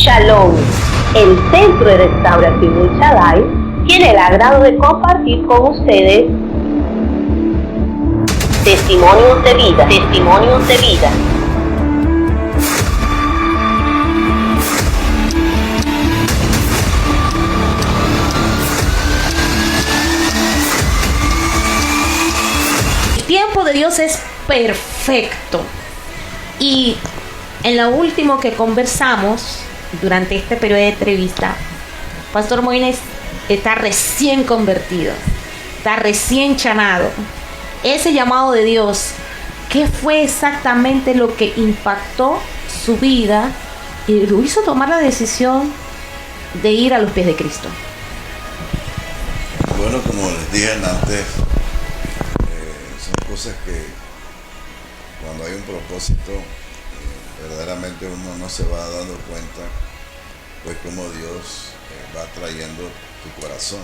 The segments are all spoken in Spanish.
Shalom, el Centro de Restauración El Shaddai tiene el agrado de compartir con ustedes testimonios de vida, testimonios de vida. El tiempo de Dios es perfecto. Y en lo último que conversamos durante este periodo de entrevista, Pastor Moines está recién convertido, está recién chanado. Ese llamado de Dios, ¿qué fue exactamente lo que impactó su vida y lo hizo tomar la decisión de ir a los pies de Cristo? Bueno, como les dije antes, son cosas que cuando hay un propósito, verdaderamente uno no se va dando cuenta, pues como Dios va trayendo tu corazón.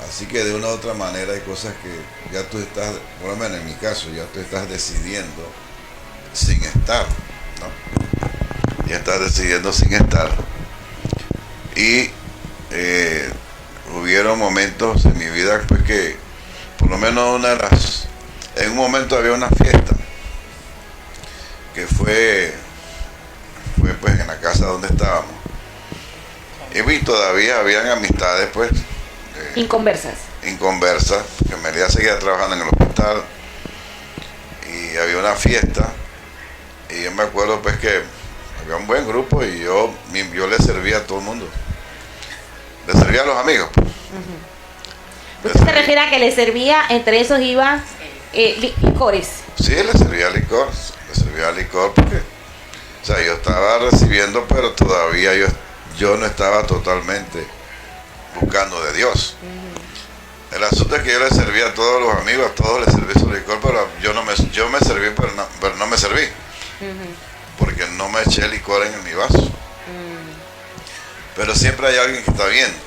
Así que de una u otra manera hay cosas que ya tú estás, por lo menos en mi caso, ya tú estás decidiendo sin estar, ¿no? Ya estás decidiendo sin estar. Y hubieron momentos en mi vida pues que, por lo menos en un momento había una fiesta que fue pues en la casa donde estábamos. Y todavía habían amistades pues inconversas, que Melía seguía trabajando en el hospital y había una fiesta y yo me acuerdo pues que había un buen grupo y yo le servía a todo el mundo, le servía a los amigos pues. ¿Usted se refiere a que le servía, entre esos iba licores? Sí, le servía licor porque, o sea, yo estaba recibiendo, pero todavía yo no estaba totalmente buscando de Dios. El asunto es que yo le servía a todos los amigos, a todos les serví su licor, pero yo me serví, pero no me serví, porque no me eché licor en mi vaso. Pero siempre hay alguien que está viendo.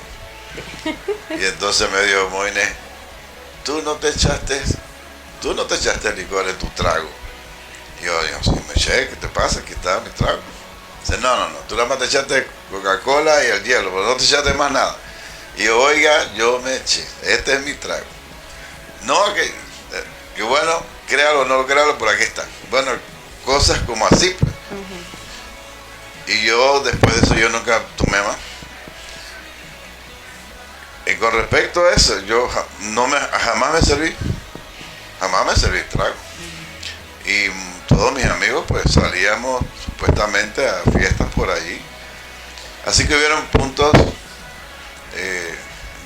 Y entonces me dijo, Moines, tú no te echaste licor en tu trago. Y yo, sí, me eché, ¿qué te pasa? Aquí está mi trago. Dice, no, tú nada más te echaste Coca-Cola y el hielo, pero no te echaste más nada. Y yo, oiga, yo me eché, este es mi trago. No, que bueno, créalo o no lo créalo, por aquí está. Bueno, cosas como así, pues. Y yo, después de eso, yo nunca tomé más. Y con respecto a eso, yo jamás me serví trago. Y todos mis amigos pues salíamos supuestamente a fiestas por allí. Así que hubieron puntos,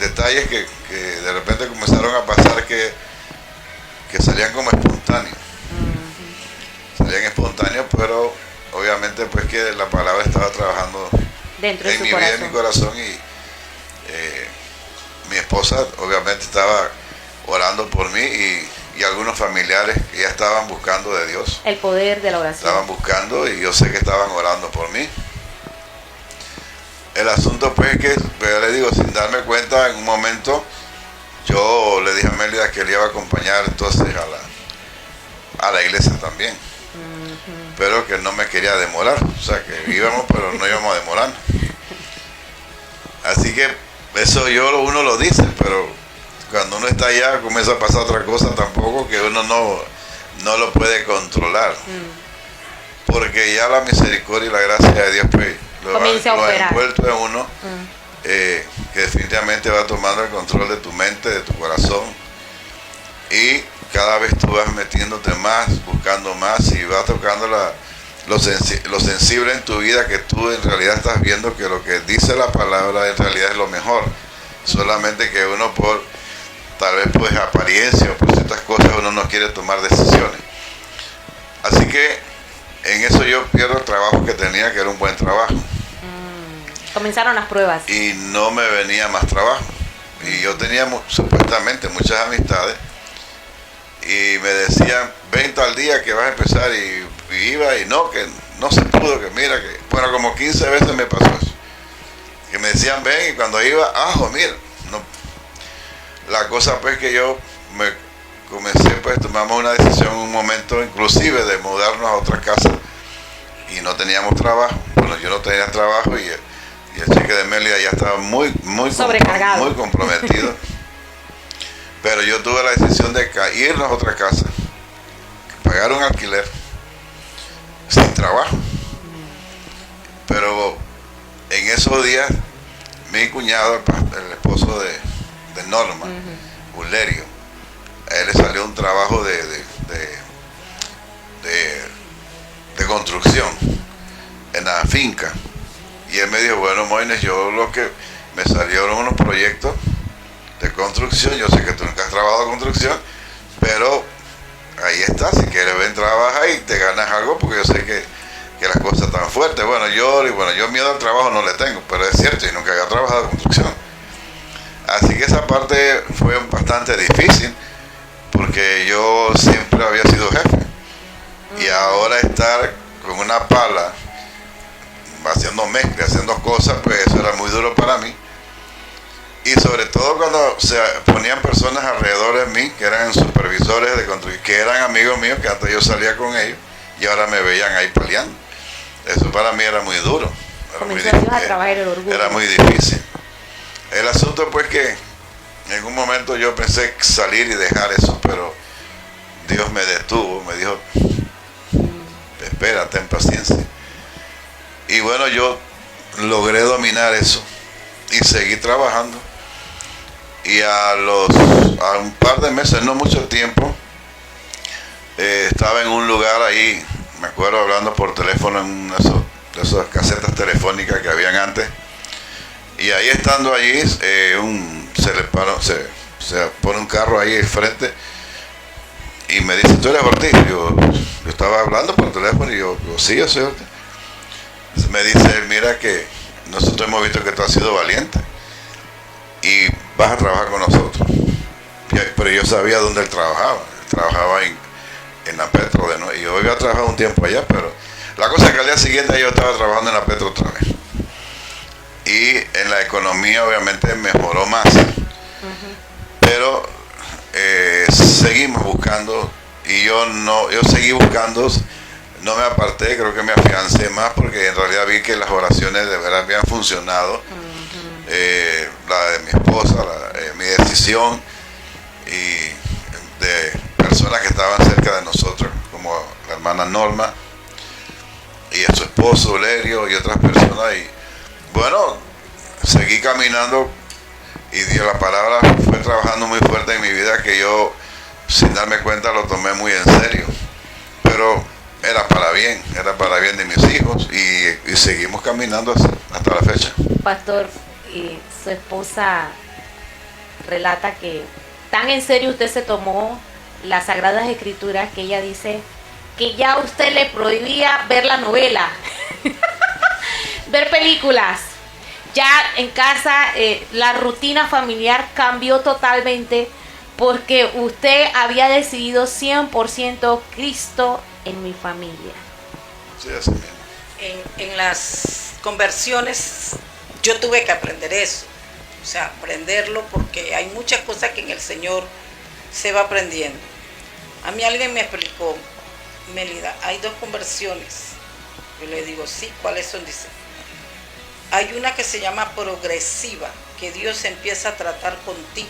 detalles que de repente comenzaron a pasar que salían como espontáneos. Salían espontáneos, pero obviamente pues que la palabra estaba trabajando dentro de en su mi corazón. vida, en mi corazón, y mi esposa obviamente estaba orando por mí y algunos familiares que ya estaban buscando de Dios. El poder de la oración. Estaban buscando y yo sé que estaban orando por mí. El asunto pues es que, pero le digo, sin darme cuenta, en un momento yo le dije a Mélida que le iba a acompañar entonces a la iglesia también. Pero que no me quería demorar. O sea, que íbamos, pero no íbamos a demorar. Así que eso uno lo dice, pero cuando uno está allá comienza a pasar otra cosa tampoco, que uno no lo puede controlar. Porque ya la misericordia y la gracia de Dios pues lo ha envuelto en uno, que definitivamente va tomando el control de tu mente, de tu corazón, y cada vez tú vas metiéndote más, buscando más, y vas tocando lo sensible en tu vida, que tú en realidad estás viendo que lo que dice la palabra en realidad es lo mejor. Solamente que uno tal vez pues apariencia o por ciertas cosas uno no quiere tomar decisiones. Así que en eso yo pierdo el trabajo que tenía, que era un buen trabajo. Comenzaron las pruebas. Y no me venía más trabajo. Y yo tenía supuestamente muchas amistades y me decían, ven tal día que vas a empezar, y iba y que no se pudo, que mira, que bueno, como 15 veces me pasó eso. Que me decían, ven, y cuando iba, mira, no. La cosa pues que yo me comencé, pues tomamos una decisión en un momento inclusive de mudarnos a otra casa y no teníamos trabajo. Bueno, yo no tenía trabajo y el cheque de Mélida ya estaba muy sobrecargado, muy comprometido. Pero yo tuve la decisión de irnos a otra casa, pagar un alquiler sin trabajo. Pero en esos días mi cuñado, el esposo de Norma, Ulerio, a él le salió un trabajo de construcción en la finca. Y él me dijo, bueno, Moines, yo lo que me salieron unos proyectos de construcción, yo sé que tú nunca has trabajado en construcción, pero ahí está, si quieres ven, trabaja y te ganas algo, porque yo sé que las cosas están fuertes. Bueno, yo miedo al trabajo no le tengo, pero es cierto, yo nunca había trabajado en construcción. Así que esa parte fue bastante difícil, porque yo siempre había sido jefe. Y ahora estar con una pala, haciendo mezcla, haciendo cosas, pues eso era muy duro para mí. Y sobre todo cuando se ponían personas alrededor de mí, que eran supervisores de construcción, que eran amigos míos, que antes yo salía con ellos, y ahora me veían ahí peleando. Eso para mí era muy duro. Era muy difícil. El asunto pues que en un momento yo pensé salir y dejar eso, pero Dios me detuvo, me dijo, espera, ten paciencia. Y bueno, yo logré dominar eso y seguí trabajando. Y a un par de meses, no mucho tiempo, estaba en un lugar ahí, me acuerdo hablando por teléfono en de esas casetas telefónicas que habían antes. Y ahí estando allí, se pone un carro ahí enfrente y me dice, ¿tú eres Ortiz? Yo estaba hablando por teléfono y yo sí, yo soy Ortiz. Me dice, mira que nosotros hemos visto que tú has sido valiente y vas a trabajar con nosotros. Pero yo sabía dónde él trabajaba. Él trabajaba en la Petro de nuevo. Y yo había trabajado un tiempo allá, pero la cosa es que al día siguiente yo estaba trabajando en la Petro otra vez. Y en la economía obviamente mejoró más. Pero seguimos buscando y yo seguí buscando. No me aparté, creo que me afiancé más porque en realidad vi que las oraciones de verdad habían funcionado. La de mi esposa, mi decisión y de personas que estaban cerca de nosotros, como la hermana Norma y a su esposo Olerio y otras personas. Y bueno, seguí caminando y Dios, la palabra fue trabajando muy fuerte en mi vida, que yo sin darme cuenta lo tomé muy en serio. Pero era para bien de mis hijos y seguimos caminando hasta la fecha. Pastor, su esposa relata que tan en serio usted se tomó las Sagradas Escrituras que ella dice que ya usted le prohibía ver la novela, ver películas. Ya en casa la rutina familiar cambió totalmente porque usted había decidido 100% Cristo en mi familia. Sí, así mismo. En las conversiones yo tuve que aprender eso, o sea, aprenderlo, porque hay muchas cosas que en el Señor se va aprendiendo. A mí alguien me explicó, Mélida, hay 2 conversiones. Yo le digo, sí, ¿cuáles son? Dice, hay una que se llama progresiva, que Dios empieza a tratar contigo,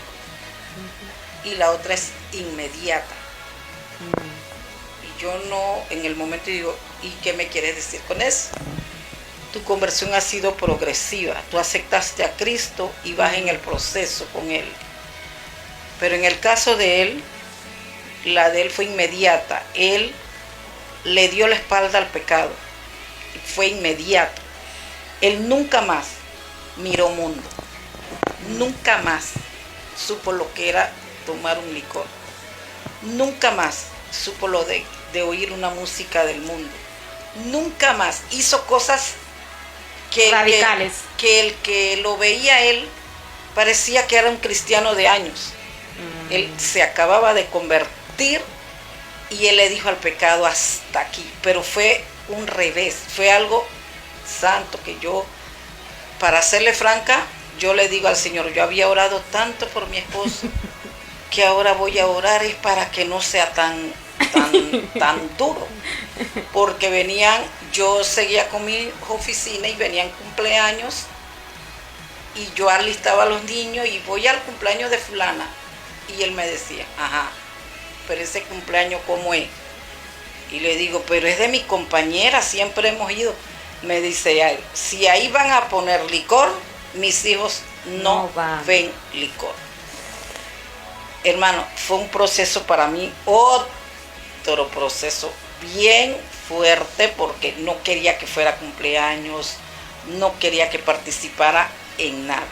y la otra es inmediata. Y yo no, en el momento digo, ¿y qué me quieres decir con eso? Tu conversión ha sido progresiva, tú aceptaste a Cristo y vas en el proceso con Él. Pero en el caso de él, la de él fue inmediata. Él le dio la espalda al pecado, fue inmediato. Él nunca más miró mundo, nunca más supo lo que era tomar un licor, nunca más supo lo de oír una música del mundo, nunca más hizo cosas radicales, que el que lo veía él parecía que era un cristiano de años. Él se acababa de convertir y él le dijo al pecado, hasta aquí. Pero fue un revés, fue algo santo que yo, para serle franca, yo le digo al Señor, yo había orado tanto por mi esposo que ahora voy a orar es para que no sea tan duro, porque venían, yo seguía con mi oficina y venían cumpleaños y yo alistaba a los niños y voy al cumpleaños de fulana. Y él me decía, ajá, pero ese cumpleaños ¿cómo es? Y le digo, pero es de mi compañera, siempre hemos ido. Me dice él, si ahí van a poner licor, mis hijos no ven licor. Hermano, fue un proceso para mí, otro proceso bien fuerte, porque no quería que fuera cumpleaños, no quería que participara en nada.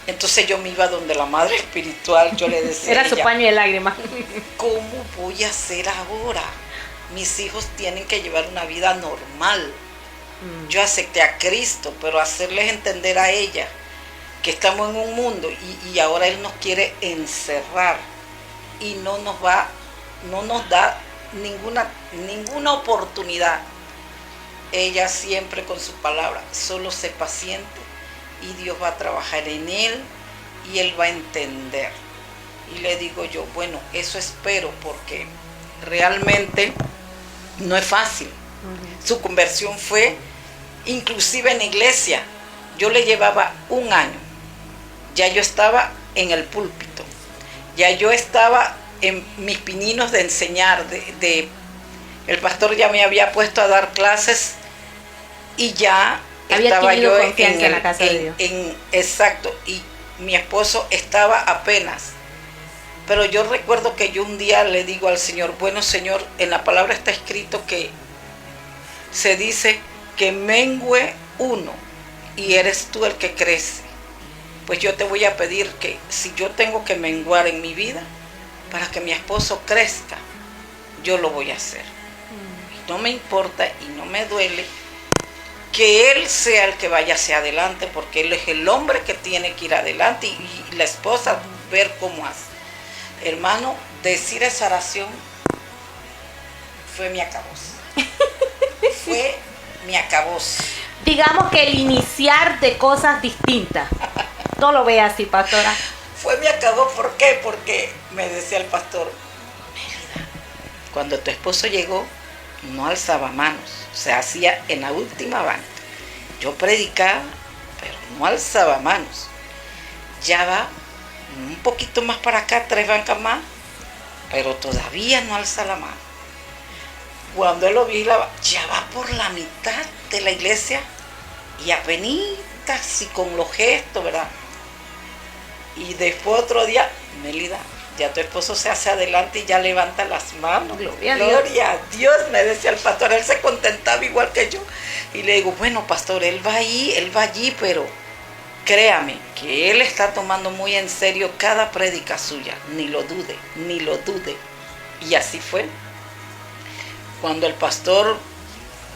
Entonces yo me iba donde la madre espiritual, yo le decía Era su paño de lágrimas. ¿Cómo voy a hacer ahora? Mis hijos tienen que llevar una vida normal. Yo acepté a Cristo, pero hacerles entender a ella que estamos en un mundo y ahora Él nos quiere encerrar y no nos da ninguna oportunidad. Ella siempre con su palabra, solo sé paciente y Dios va a trabajar en él y él va a entender. Y le digo yo, bueno, eso espero, porque realmente no es fácil. Su conversión fue inclusive en la iglesia. Yo le llevaba 1 año. Ya yo estaba en el púlpito. Ya yo estaba en mis pininos de enseñar. El pastor ya me había puesto a dar clases y ya estaba yo en la casa de Dios. Exacto. Y mi esposo estaba apenas. Pero yo recuerdo que yo un día le digo al Señor, bueno Señor, en la palabra está escrito que se dice que mengue uno y eres tú el que crece. Pues yo te voy a pedir que si yo tengo que menguar en mi vida para que mi esposo crezca, yo lo voy a hacer. No me importa y no me duele que él sea el que vaya hacia adelante, porque él es el hombre que tiene que ir adelante y la esposa ver cómo hace. Hermano, decir esa oración fue mi acabose. Fue mi acabose. Digamos que el iniciar de cosas distintas. No lo ve así, pastora. Fue mi acabose, ¿por qué? Porque me decía el pastor, Mélida, cuando tu esposo llegó, no alzaba manos, se hacía en la última banca. Yo predicaba, pero no alzaba manos. Ya va un poquito más para acá, 3 bancas más, pero todavía no alza la mano. Cuando él lo vigilaba, ya va por la mitad de la iglesia y apenitas y con los gestos, ¿verdad? Y después otro día, Mélida, ya tu esposo se hace adelante y ya levanta las manos. Gloria a Dios, me decía el pastor, él se contentaba igual que yo. Y le digo, bueno pastor, él va allí, pero créame que él está tomando muy en serio cada prédica suya, ni lo dude. Y así fue. Cuando el pastor,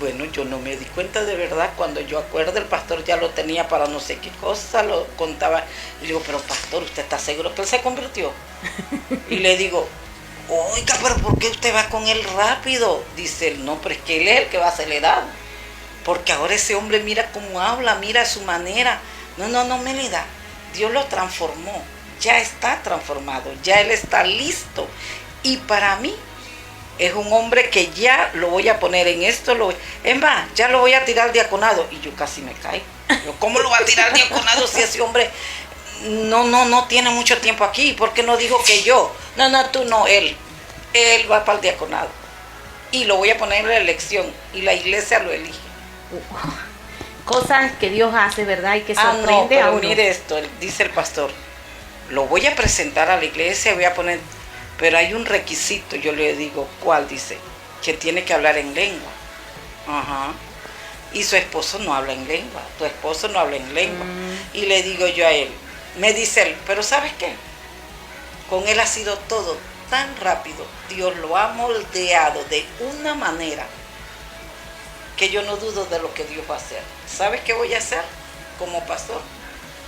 bueno, yo no me di cuenta de verdad, cuando yo acuerdo el pastor ya lo tenía para no sé qué cosa, lo contaba. Y le digo, pero pastor, ¿usted está seguro que él se convirtió? Y le digo, oiga, pero ¿por qué usted va con él rápido? Dice él, no, pero es que él es el que va acelerado. Porque ahora ese hombre mira cómo habla, mira su manera. No, Mélida, Dios lo transformó, ya está transformado, ya él está listo. Y para mí es un hombre que ya lo voy a poner en esto, es más, ya lo voy a tirar al diaconado. Y yo casi me caigo. Yo, ¿cómo lo va a tirar al diaconado si ese hombre no tiene mucho tiempo aquí? ¿Por qué no dijo que yo? No, tú no, él va para el diaconado. Y lo voy a poner en la elección y la iglesia lo elige. Cosas que Dios hace, ¿verdad? Y que sorprende a uno. Mire esto, dice el pastor, lo voy a presentar a la iglesia, voy a poner, pero hay un requisito. Yo le digo, ¿cuál? Dice, que tiene que hablar en lengua. Ajá. Y su esposo no habla en lengua, tu esposo no habla en lengua. Y le digo yo a él, me dice él, pero ¿sabes qué? Con él ha sido todo tan rápido, Dios lo ha moldeado de una manera que yo no dudo de lo que Dios va a hacer. ¿Sabes qué voy a hacer como pastor?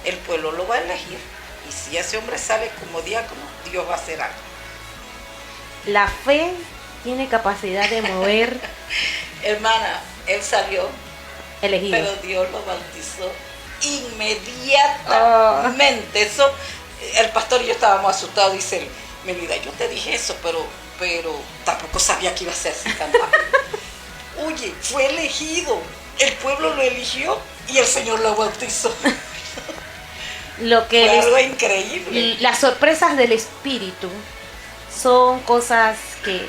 El pueblo lo va a elegir. Y si ese hombre sale como diácono, Dios va a hacer algo. La fe tiene capacidad de mover. Hermana, él salió elegido, pero Dios lo bautizó inmediatamente. Eso, el pastor y yo estábamos asustados. Dice él, Mélida, yo te dije eso, pero tampoco sabía que iba a ser así tan rápido. Oye, fue elegido. El pueblo lo eligió y el Señor lo bautizó. Lo que Fue algo increíble. las sorpresas del espíritu son cosas que,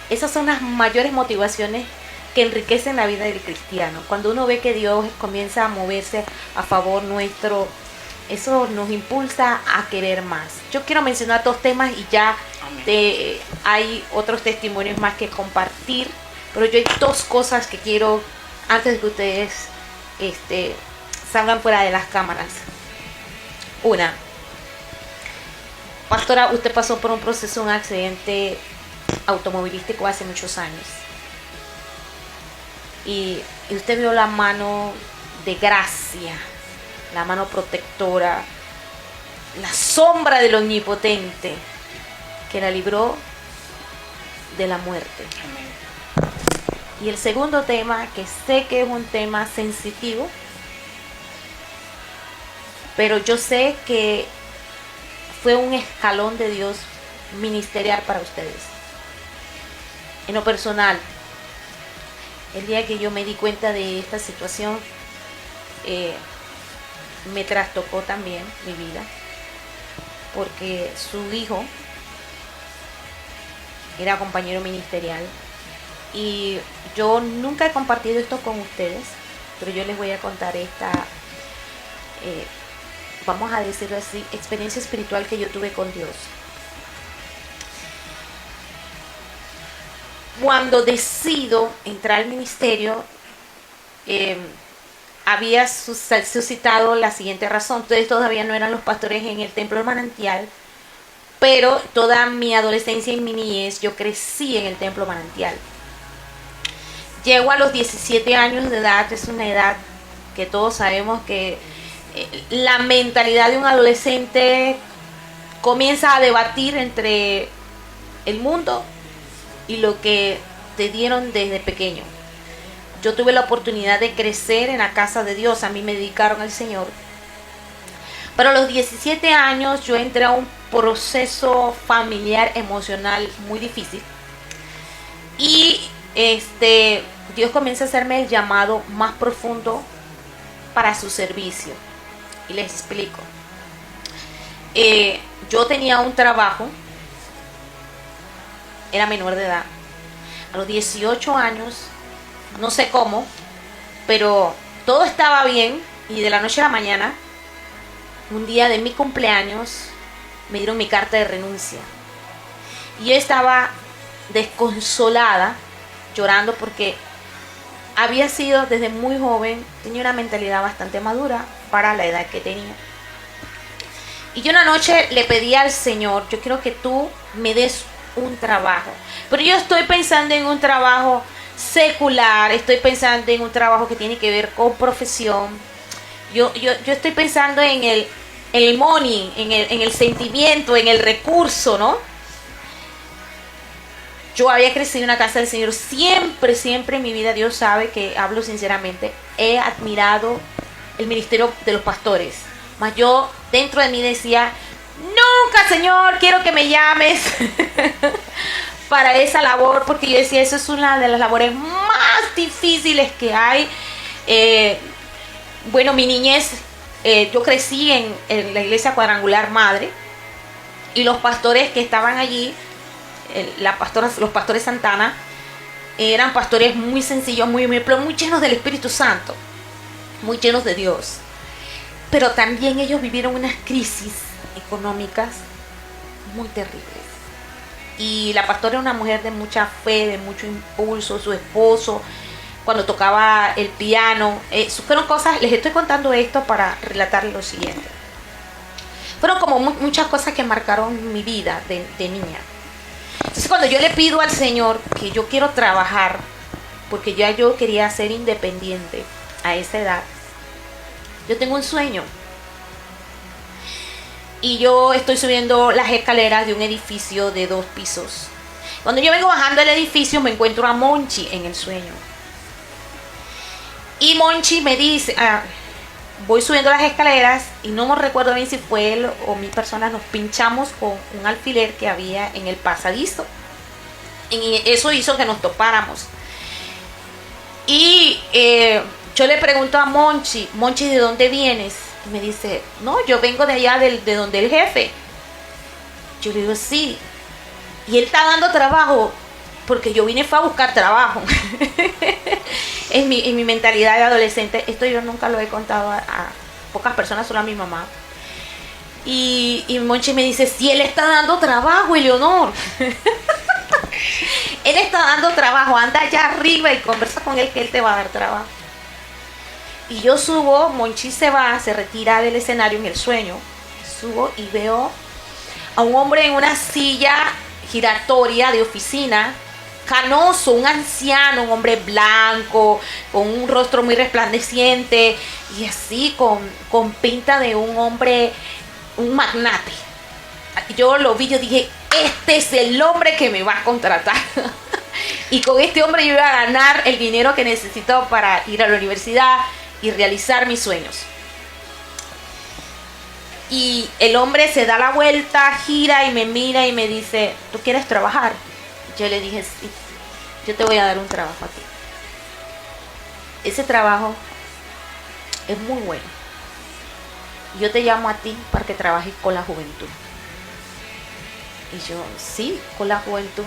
esas son las mayores motivaciones que enriquecen la vida del cristiano. Cuando uno ve que Dios comienza a moverse a favor nuestro, eso nos impulsa a querer más. Yo quiero mencionar dos temas y ya hay otros testimonios más que compartir, pero yo hay dos cosas que quiero antes de que ustedes salgan fuera de las cámaras. Una, pastora, usted pasó por un proceso, un accidente automovilístico hace muchos años. Y usted vio la mano de gracia, la mano protectora, la sombra del Omnipotente que la libró de la muerte. Y el segundo tema, que sé que es un tema sensitivo, pero yo sé que fue un escalón de Dios ministerial para ustedes. En lo personal, el día que yo me di cuenta de esta situación, me trastocó también mi vida, porque su hijo era compañero ministerial y yo nunca he compartido esto con ustedes, pero yo les voy a contar esta, vamos a decirlo así, experiencia espiritual que yo tuve con Dios. Cuando decido entrar al ministerio, había suscitado la siguiente razón. Ustedes todavía no eran los pastores en el Templo del Manantial, pero toda mi adolescencia y mi niñez yo crecí en el Templo Manantial. Llego a los 17 años de edad, es una edad que todos sabemos que la mentalidad de un adolescente comienza a debatir entre el mundo y lo que te dieron desde pequeño. Yo tuve la oportunidad de crecer en la casa de Dios, a mí me dedicaron al Señor. Pero a los 17 años yo entré a un proceso familiar emocional muy difícil. Y Dios comienza a hacerme el llamado más profundo para su servicio. Y les explico. Yo tenía un trabajo, era menor de edad. A los 18 años, no sé cómo, pero todo estaba bien y de la noche a la mañana, un día de mi cumpleaños, me dieron mi carta de renuncia. Y yo estaba desconsolada, llorando porque había sido desde muy joven, tenía una mentalidad bastante madura para la edad que tenía. Y yo una noche le pedí al Señor, yo quiero que tú me des un trabajo. Pero yo estoy pensando en un trabajo secular, estoy pensando en un trabajo que tiene que ver con profesión. Yo estoy pensando en el money, en el sentimiento, en el recurso, ¿no? Yo había crecido en la casa del Señor, siempre en mi vida, Dios sabe que hablo sinceramente, he admirado el ministerio de los pastores. Mas yo dentro de mí decía, nunca, Señor, quiero que me llames para esa labor, porque yo decía, eso es una de las labores más difíciles que hay. Bueno, mi niñez, yo crecí en la iglesia cuadrangular madre, y los pastores que estaban allí, los pastores Santana, eran pastores muy sencillos, muy llenos del Espíritu Santo, muy llenos de Dios. Pero también ellos vivieron unas crisis económicas muy terribles. Y la pastora era una mujer de mucha fe, de mucho impulso. Su esposo, cuando tocaba el piano, fueron cosas, les estoy contando esto para relatarles lo siguiente. Fueron como muchas cosas que marcaron mi vida de niña. Entonces cuando yo le pido al Señor que yo quiero trabajar, porque ya yo quería ser independiente a esa edad, yo tengo un sueño. Y yo estoy subiendo las escaleras de un edificio de 2 pisos. Cuando yo vengo bajando el edificio me encuentro a Monchi en el sueño. Y Monchi me dice, voy subiendo las escaleras y no me recuerdo bien si fue él o mi persona, nos pinchamos con un alfiler que había en el pasadizo. Y eso hizo que nos topáramos. yo le pregunto a Monchi, ¿de dónde vienes? Y me dice, no, yo vengo de allá de donde el jefe. Yo le digo, sí. Y él está dando trabajo, porque yo fue a buscar trabajo. en mi mentalidad de adolescente, esto yo nunca lo he contado a pocas personas, solo a mi mamá. Y Monchi me dice, sí, él está dando trabajo, Eleonor. Él está dando trabajo, anda allá arriba y conversa con él que él te va a dar trabajo. Y yo subo, Monchi se retira del escenario en el sueño. Subo y veo a un hombre en una silla giratoria de oficina, canoso, un anciano, un hombre blanco, con un rostro muy resplandeciente y así con pinta de un hombre, un magnate. Yo lo vi, yo dije, este es el hombre que me va a contratar. Y con este hombre yo iba a ganar el dinero que necesito para ir a la universidad y realizar mis sueños. Y el hombre se da la vuelta, gira y me mira y me dice, ¿tú quieres trabajar? Yo le dije, sí, yo te voy a dar un trabajo a ti. Ese trabajo es muy bueno. Yo te llamo a ti para que trabajes con la juventud. Y yo, sí, con la juventud.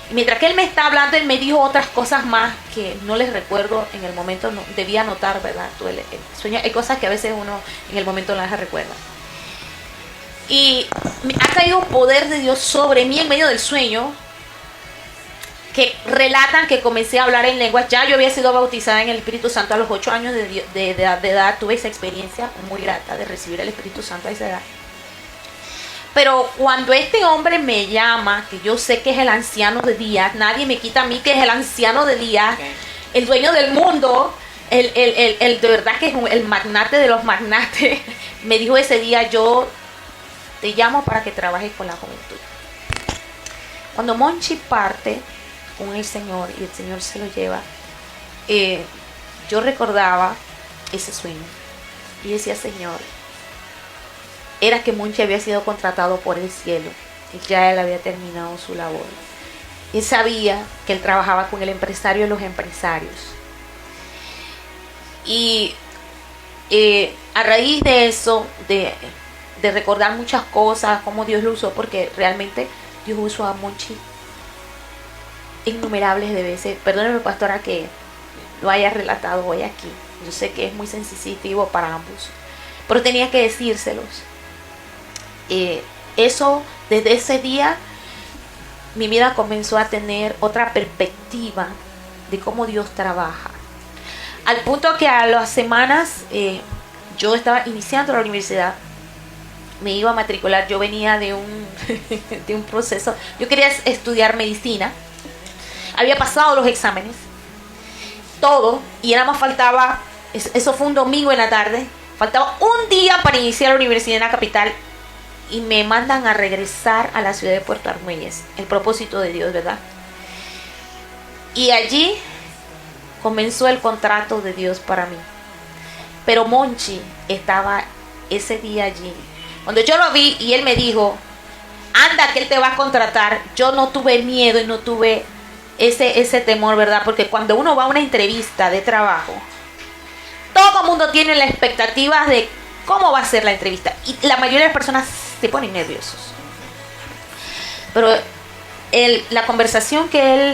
Y mientras que él me está hablando, él me dijo otras cosas más que no les recuerdo en el momento, no, debía anotar, ¿verdad? El sueño, hay cosas que a veces uno en el momento no las recuerda. Y ha caído poder de Dios sobre mí en medio del sueño, que relatan que comencé a hablar en lenguas. Ya yo había sido bautizada en el Espíritu Santo a los 8 años de edad. Tuve esa experiencia muy grata de recibir el Espíritu Santo a esa edad. Pero cuando este hombre me llama, que yo sé que es el anciano de días, nadie me quita a mí que es el anciano de días, okay, el dueño del mundo, el de verdad que es el magnate de los magnates, me dijo ese día, yo te llamo para que trabajes con la juventud. Cuando Monchi parte con el Señor y el Señor se lo lleva, yo recordaba ese sueño y decía, Señor, era que Monchi había sido contratado por el cielo y ya él había terminado su labor. Él sabía que él trabajaba con el empresario de los empresarios. Y a raíz de eso, de recordar muchas cosas, cómo Dios lo usó, porque realmente Dios usó a Monchi innumerables de veces. Perdóneme, pastora, que lo haya relatado hoy aquí. Yo sé que es muy sensitivo para ambos, pero tenía que decírselos. Eso, desde ese día, mi vida comenzó a tener otra perspectiva de cómo Dios trabaja. Al punto que a las semanas, yo estaba iniciando la universidad, me iba a matricular, yo venía de un proceso, yo quería estudiar medicina, había pasado los exámenes, todo, y nada más faltaba, eso fue un domingo en la tarde, faltaba un día para iniciar la universidad en la capital, y me mandan a regresar a la ciudad de Puerto Armuelles, el propósito de Dios, ¿verdad? Y allí comenzó el contrato de Dios para mí. Pero Monchi estaba ese día allí. Cuando yo lo vi y él me dijo, anda que él te va a contratar, yo no tuve miedo y no tuve ese temor, ¿verdad? Porque cuando uno va a una entrevista de trabajo, todo el mundo tiene la expectativa de cómo va a ser la entrevista. Y la mayoría de las personas se ponen nerviosos. Pero la conversación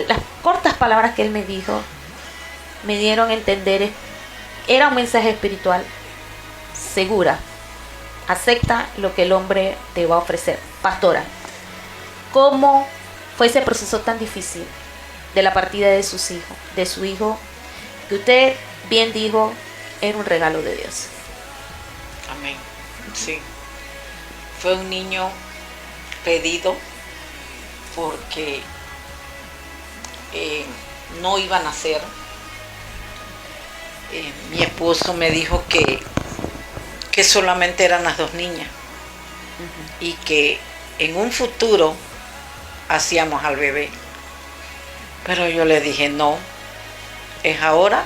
las cortas palabras que él me dijo, me dieron a entender, era un mensaje espiritual. Segura, acepta lo que el hombre te va a ofrecer. Pastora, ¿cómo fue ese proceso tan difícil de la partida de su hijo, que usted bien dijo, era un regalo de Dios? Amén. Sí. Fue un niño pedido porque no iba a nacer. Mi esposo me dijo que solamente eran las 2 niñas, y que en un futuro hacíamos al bebé. Pero yo le dije, no, es ahora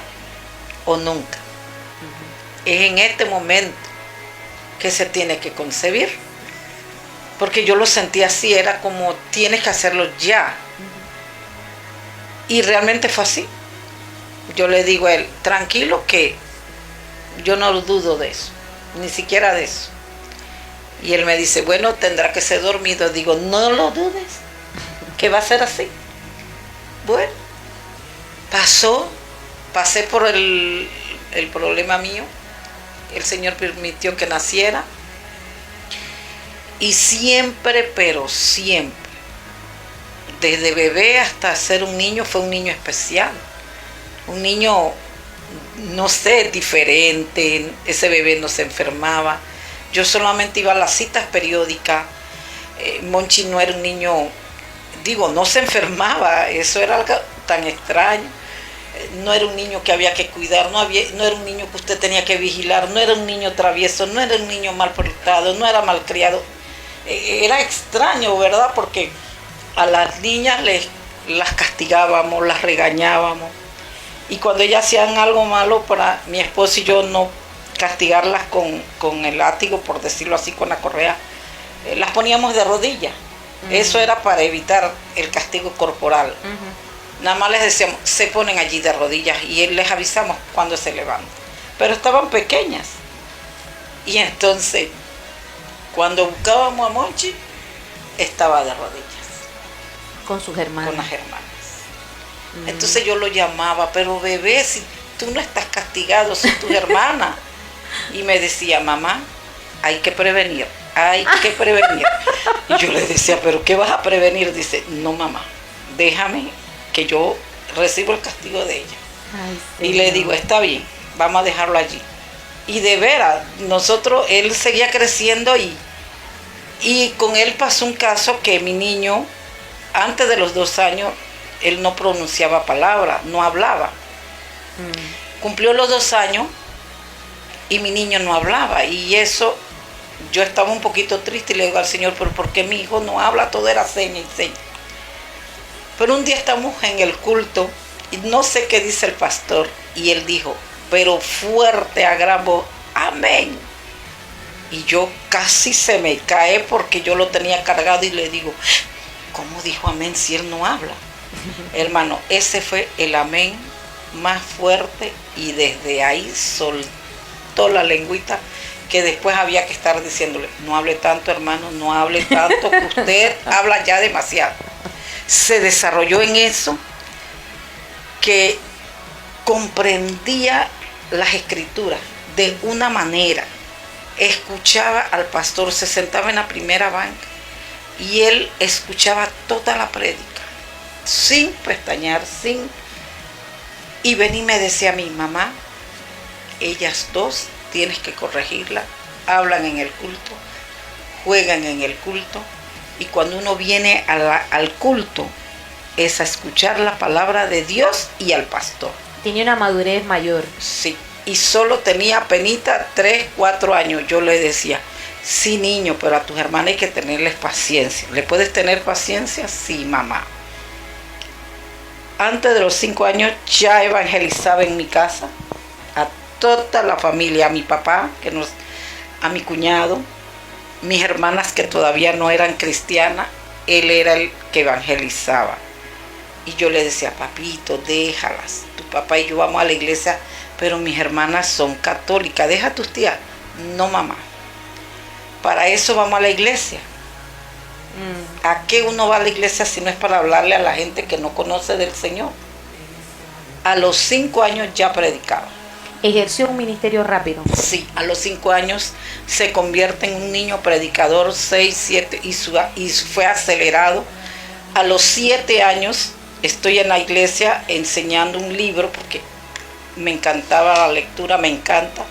o nunca. Es en este momento que se tiene que concebir. Porque yo lo sentí así, era como tienes que hacerlo ya. Y realmente fue así. yo le digo a él, tranquilo que yo no dudo de eso, ni siquiera de eso. Y él me dice, bueno, tendrá que ser dormido. Digo, no lo dudes, que va a ser así. Bueno, pasé por el problema mío. El Señor permitió que naciera. Y siempre, pero siempre, desde bebé hasta ser un niño, fue un niño especial. Un niño, no sé, diferente. Ese bebé no se enfermaba. Yo solamente iba a las citas periódicas. Monchi no era un niño, no se enfermaba. Eso era algo tan extraño. No era un niño que había que cuidar, no era un niño que usted tenía que vigilar, no era un niño travieso, no era un niño mal portado, no era malcriado. Era extraño, ¿verdad? Porque a las niñas las castigábamos, las regañábamos. Y cuando ellas hacían algo malo, para mi esposo y yo no castigarlas con el látigo, por decirlo así, con la correa, las poníamos de rodillas. Eso era para evitar el castigo corporal. Nada más les decíamos, se ponen allí de rodillas y les avisamos cuando se levantan. Pero estaban pequeñas. Y entonces, cuando buscábamos a Monchi, estaba de rodillas. Con sus hermanas. Con las hermanas. Entonces yo lo llamaba, pero bebé, si tú no estás castigado, son tus hermanas. Y me decía, mamá, hay que prevenir. Y yo le decía, ¿pero qué vas a prevenir? Dice, no, mamá, déjame que yo recibo el castigo de ella. Ay, y le digo, está bien, vamos a dejarlo allí. Y de veras, él seguía creciendo y con él pasó un caso que mi niño, antes de los 2 años, él no pronunciaba palabras, no hablaba. Cumplió los 2 años y mi niño no hablaba. Y eso, yo estaba un poquito triste y le digo al Señor, pero ¿por qué mi hijo no habla? Todo era seña y seña. Pero un día estamos en el culto y no sé qué dice el pastor. Y él dijo, pero fuerte a gran voz, amén. Y yo casi se me cae porque yo lo tenía cargado y le digo, ¿cómo dijo amén si él no habla? Hermano, ese fue el amén más fuerte y desde ahí soltó la lengüita que después había que estar diciéndole, no hable tanto, hermano, no hable tanto, que usted habla ya demasiado. Se desarrolló en eso que comprendía las escrituras de una manera. Escuchaba al pastor, se sentaba en la primera banca y él escuchaba toda la prédica, sin pestañear, y venía y me decía a mi mamá, ellas dos tienes que corregirla, hablan en el culto, juegan en el culto, y cuando uno viene al culto es a escuchar la palabra de Dios y al pastor. Tiene una madurez mayor. Sí, y solo tenía apenita 3, 4 años. Yo le decía, sí, niño, pero a tus hermanas hay que tenerles paciencia. ¿Le puedes tener paciencia? Sí, mamá. Antes de los 5 años ya evangelizaba en mi casa a toda la familia, a mi papá, a mi cuñado, mis hermanas que todavía no eran cristianas, él era el que evangelizaba. Y yo le decía, papito, déjalas, tu papá y yo vamos a la iglesia, pero mis hermanas son católicas, deja a tus tías. No, mamá, para eso vamos a la iglesia. ¿A qué uno va a la iglesia si no es para hablarle a la gente que no conoce del Señor? A los 5 años ya predicaba. ¿Ejerció un ministerio rápido? Sí, a los 5 años se convierte en un niño predicador, 6, 7, y fue acelerado. A los 7 años estoy en la iglesia enseñando un libro, porque me encantaba la lectura, me encanta.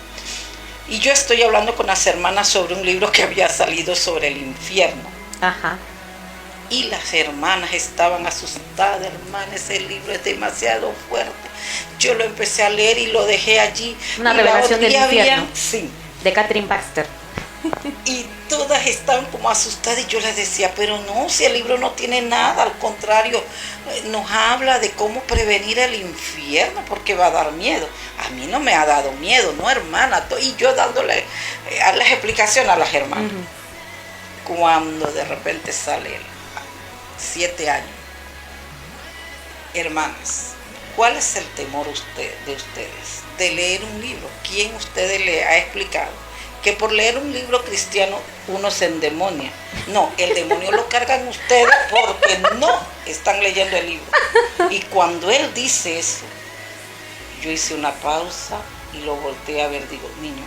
Y yo estoy hablando con las hermanas sobre un libro que había salido sobre el infierno. Ajá. Y las hermanas estaban asustadas, hermanas, ese libro es demasiado fuerte. Yo lo empecé a leer y lo dejé allí. Una revelación del infierno. Sí. De Catherine Baxter. Y todas estaban como asustadas y yo les decía, pero no, si el libro no tiene nada, al contrario, nos habla de cómo prevenir el infierno, porque va a dar miedo. A mí no me ha dado miedo, no, hermana. Y yo dándole las explicaciones a las hermanas. Cuando de repente sale 7 años, hermanas, ¿cuál es el temor de ustedes de leer un libro? ¿Quién ustedes le ha explicado que por leer un libro cristiano uno se endemonia? No, el demonio lo cargan ustedes porque no están leyendo el libro. Y cuando él dice eso, yo hice una pausa y lo volteé a ver. Digo, niño,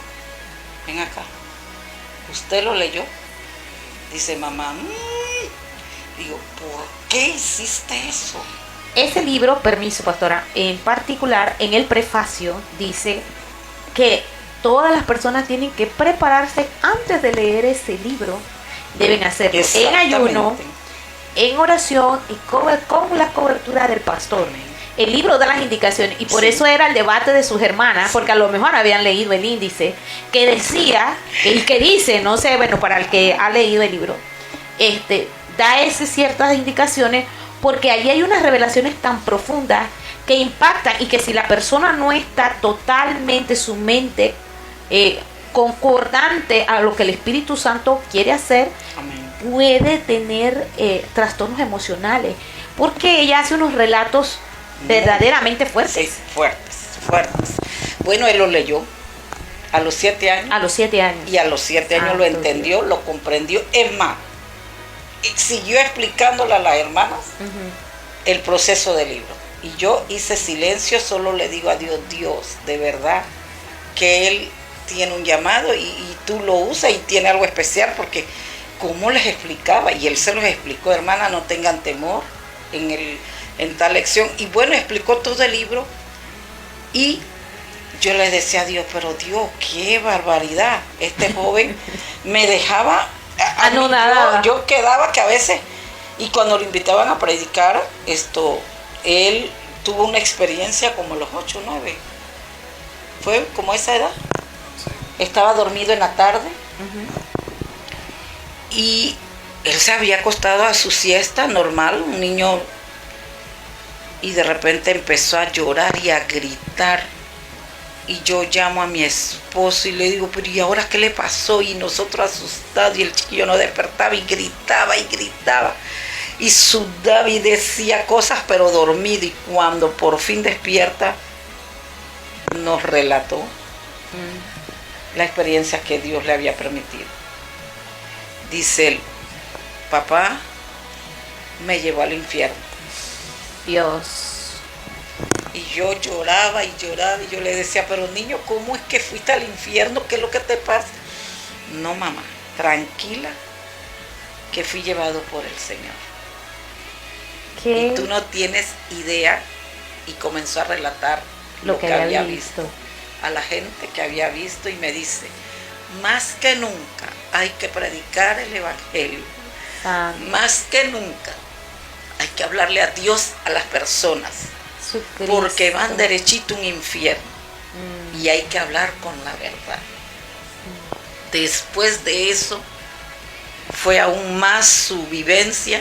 ven acá, ¿usted lo leyó? Dice mamá, digo, ¿por qué hiciste eso? Ese libro, permiso pastora, en particular en el prefacio dice que todas las personas tienen que prepararse antes de leer ese libro. Deben hacerlo en ayuno, en oración y con la cobertura del pastor. El libro da las indicaciones y por eso era el debate de sus hermanas, porque a lo mejor habían leído el índice que decía, y que dice, no sé, bueno, para el que ha leído el libro, da ciertas indicaciones, porque ahí hay unas revelaciones tan profundas que impactan y que si la persona no está totalmente su mente concordante a lo que el Espíritu Santo quiere hacer, amén, puede tener trastornos emocionales, porque ella hace unos relatos verdaderamente fuertes. Sí, fuertes. Bueno, él lo leyó a los 7 años. A los 7 años. Y a los 7 años lo entendió, lo comprendió. Es más, siguió explicándole a las hermanas el proceso del libro. Y yo hice silencio, solo le digo a Dios, de verdad, que Él tiene un llamado y tú lo usas y tiene algo especial, porque ¿cómo les explicaba? Y Él se los explicó, hermana, no tengan temor en tal lección. Y bueno, explicó todo el libro y yo le decía a Dios, pero Dios, qué barbaridad, este joven me dejaba... Yo quedaba que a veces, y cuando lo invitaban a predicar, él tuvo una experiencia como los 8 o 9. Fue como esa edad. Estaba dormido en la tarde y él se había acostado a su siesta normal, un niño, y de repente empezó a llorar y a gritar. Y yo llamo a mi esposo y le digo, pero ¿y ahora qué le pasó? Y nosotros asustados, y el chiquillo no despertaba y gritaba y sudaba y decía cosas, pero dormido. Y cuando por fin despierta, nos relató la experiencia que Dios le había permitido. Dice él, papá me llevó al infierno. Dios. Y yo lloraba y yo le decía, pero niño, ¿cómo es que fuiste al infierno? ¿Qué es lo que te pasa? No, mamá, tranquila, que fui llevado por el Señor. ¿Qué? Y tú no tienes idea. Y comenzó a relatar lo que había visto a la gente que había visto, y me dice, más que nunca hay que predicar el Evangelio. Más que nunca hay que hablarle a Dios a las personas. Porque van derechito a un infierno. Y hay que hablar con la verdad. Después de eso fue aún más su vivencia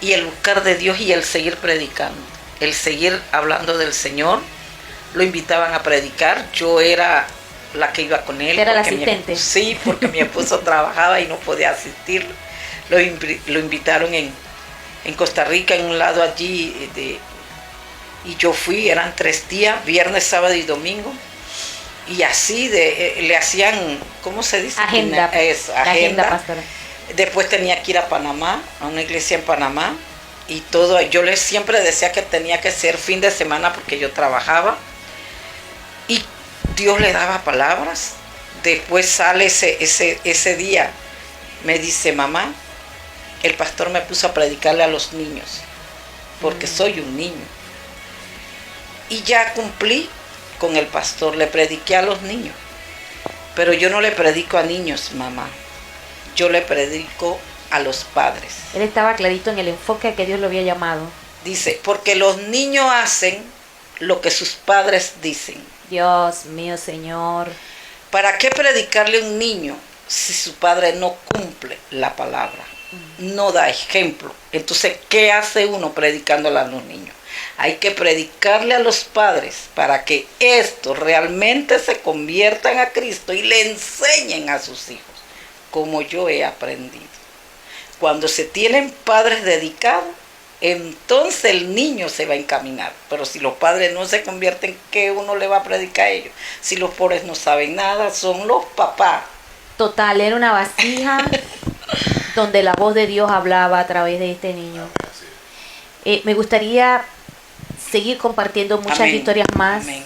y el buscar de Dios y el seguir predicando, el seguir hablando del Señor. Lo invitaban a predicar, yo era la que iba con él. ¿Era la asistente? Sí, porque mi esposo trabajaba y no podía asistir. Lo invitaron en Costa Rica, en un lado allí y yo fui, eran 3 días, viernes, sábado y domingo, y así le hacían, ¿cómo se dice? Agenda. Eso, agenda pastora. Después tenía que ir a Panamá, a una iglesia en Panamá, y todo. Yo siempre decía que tenía que ser fin de semana porque yo trabajaba, y Dios le daba palabras. Después sale ese día, me dice, mamá, el pastor me puso a predicarle a los niños, porque soy un niño. Y ya cumplí con el pastor, le prediqué a los niños. Pero yo no le predico a niños, mamá. Yo le predico a los padres. Él estaba clarito en el enfoque a que Dios lo había llamado. Dice, porque los niños hacen lo que sus padres dicen. Dios mío, Señor. ¿Para qué predicarle a un niño si su padre no cumple la palabra? No da ejemplo. Entonces, ¿qué hace uno predicándole a los niños? Hay que predicarle a los padres para que estos realmente se conviertan a Cristo y le enseñen a sus hijos, como yo he aprendido. Cuando se tienen padres dedicados, entonces el niño se va a encaminar. Pero si los padres no se convierten, ¿qué uno le va a predicar a ellos? Si los pobres no saben nada, son los papás. Total, era una vasija donde la voz de Dios hablaba a través de este niño. Me gustaría seguir compartiendo muchas Amén. historias más. Amén.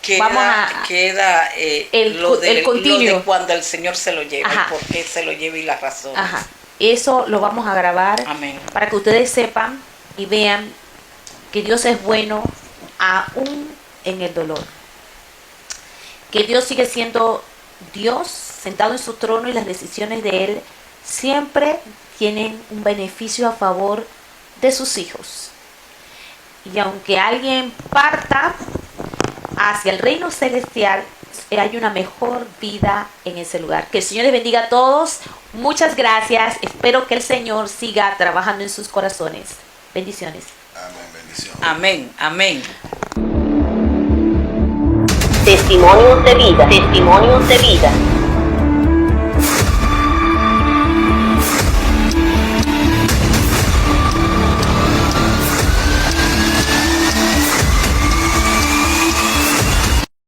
Queda el continuo. Lo de cuando el Señor se lo lleva. Ajá. Y por qué se lo lleva y la razón. Ajá. Eso lo vamos a grabar. Amén. Para que ustedes sepan y vean que Dios es bueno aún en el dolor. Que Dios sigue siendo Dios sentado en su trono y las decisiones de Él siempre tienen un beneficio a favor de sus hijos. Y aunque alguien parta hacia el reino celestial, hay una mejor vida en ese lugar. Que el Señor les bendiga a todos. Muchas gracias. Espero que el Señor siga trabajando en sus corazones. Bendiciones. Amén, bendición. Amén, amén. Testimonios de vida, testimonios de vida.